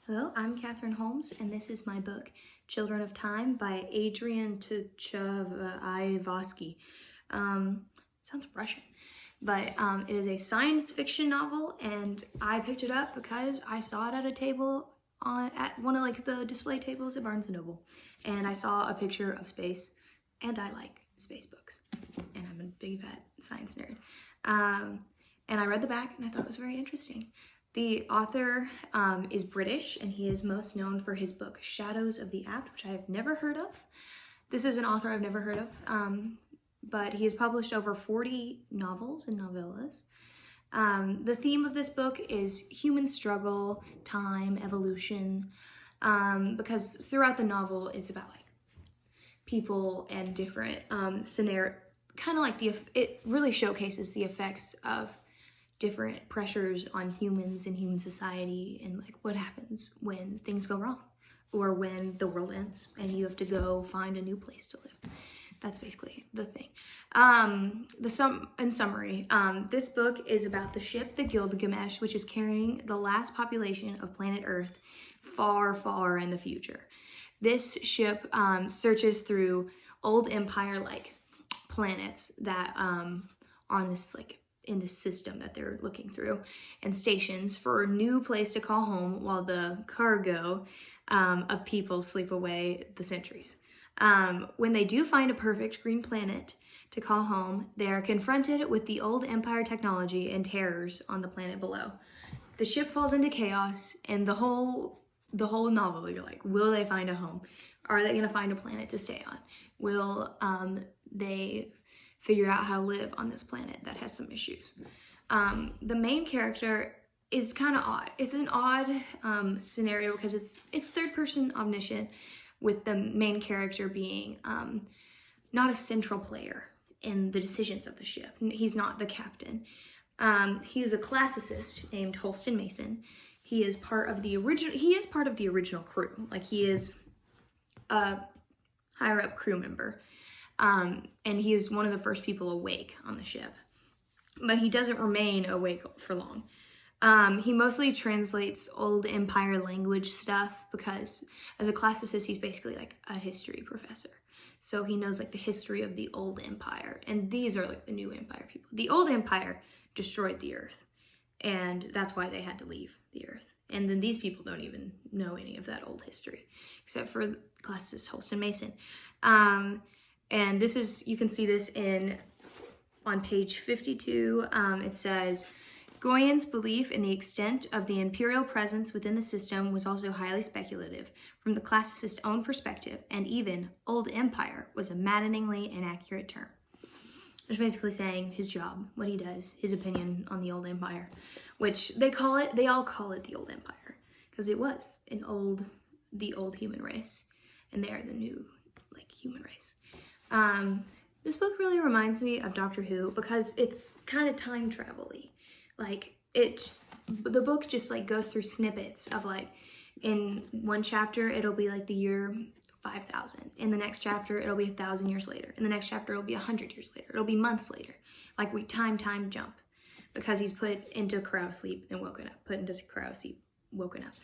Hello, I'm Catherine Holmes, and this is my book, Children of Time by Adrian Tchaikovsky. Sounds Russian, but it is a science fiction novel, and I picked it up because I saw it at a table at one of the display tables at Barnes & Noble, and I saw a picture of space, and I like space books, and I'm a big fat science nerd. And I read the back, and I thought it was very interesting. The author is British, and he is most known for his book, Shadows of the Apt, which I have never heard of. This is an author I've never heard of, but he has published over 40 novels and novellas. The theme of this book is human struggle, time, evolution, because throughout the novel, it's about people and different scenarios, kind of it really showcases the effects of different pressures on humans and human society, and what happens when things go wrong or when the world ends and you have to go find a new place to live. That's basically the thing. In summary, this book is about the ship, the Gilgamesh, which is carrying the last population of planet Earth far, far in the future. This ship searches through old empire-like planets that are on this in this system that they're looking through, and stations for a new place to call home while the cargo of people sleep away the centuries. When they do find a perfect green planet to call home, they are confronted with the old empire technology and terrors on the planet below. The ship falls into chaos, and the whole novel, you're like, will they find a home? Are they gonna find a planet to stay on? Will they figure out how to live on this planet that has some issues? The main character is kind of odd. It's an odd scenario because it's third-person omniscient, with the main character being not a central player in the decisions of the ship. He's not the captain. He is a classicist named Holston Mason. He is part of the original crew. He is a higher-up crew member. And he is one of the first people awake on the ship, but he doesn't remain awake for long. He mostly translates old empire language stuff because as a classicist, he's basically a history professor. So he knows the history of the old empire, and these are the new empire people. The old empire destroyed the earth, and that's why they had to leave the earth. And then these people don't even know any of that old history, except for the classicist Holston Mason. And this is, you can see this on page 52. It says, Goyen's belief in the extent of the imperial presence within the system was also highly speculative from the classicist's own perspective, and even old empire was a maddeningly inaccurate term. It's basically saying his job, what he does, his opinion on the old empire, which they all call it the old empire, because it was the old human race, and they are the new human race. This book really reminds me of Doctor Who because it's kind of time travel-y. The book just goes through snippets of in one chapter it'll be the year 5000. In the next chapter it'll be 1,000 years later. In the next chapter it'll be 100 years later. It'll be months later. We time jump because he's put into cryo sleep and woken up. Put into cryo sleep, woken up.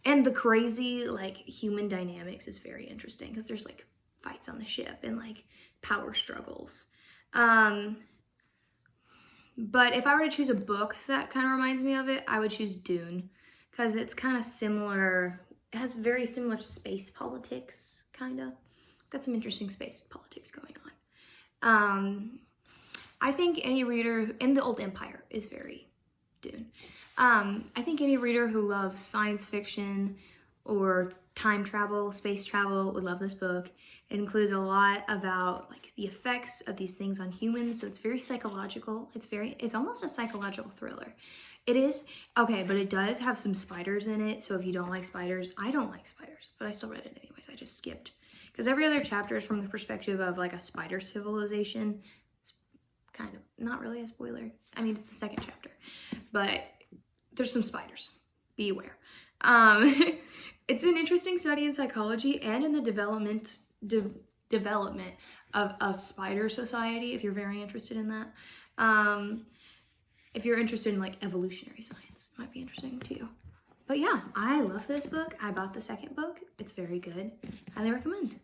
And the crazy human dynamics is very interesting because there's fights on the ship and power struggles. But if I were to choose a book that kind of reminds me of it, I would choose Dune because it's kind of similar. It has very similar space politics, kind of. Got some interesting space politics going on. I think any reader in the old empire is very Dune. I think any reader who loves science fiction or time travel, space travel would love this book. It includes a lot about the effects of these things on humans, so it's very psychological. It's almost a psychological thriller. It is, okay, but it does have some spiders in it, so if you don't like spiders, I don't like spiders, but I still read it anyways. I just skipped. Because every other chapter is from the perspective of a spider civilization. It's kind of, not really a spoiler. I mean, it's the second chapter, but there's some spiders. Be aware. It's an interesting study in psychology and in the development of a spider society, if you're very interested in that. If you're interested in evolutionary science, it might be interesting to you. But yeah, I love this book. I bought the second book. It's very good. Highly recommend.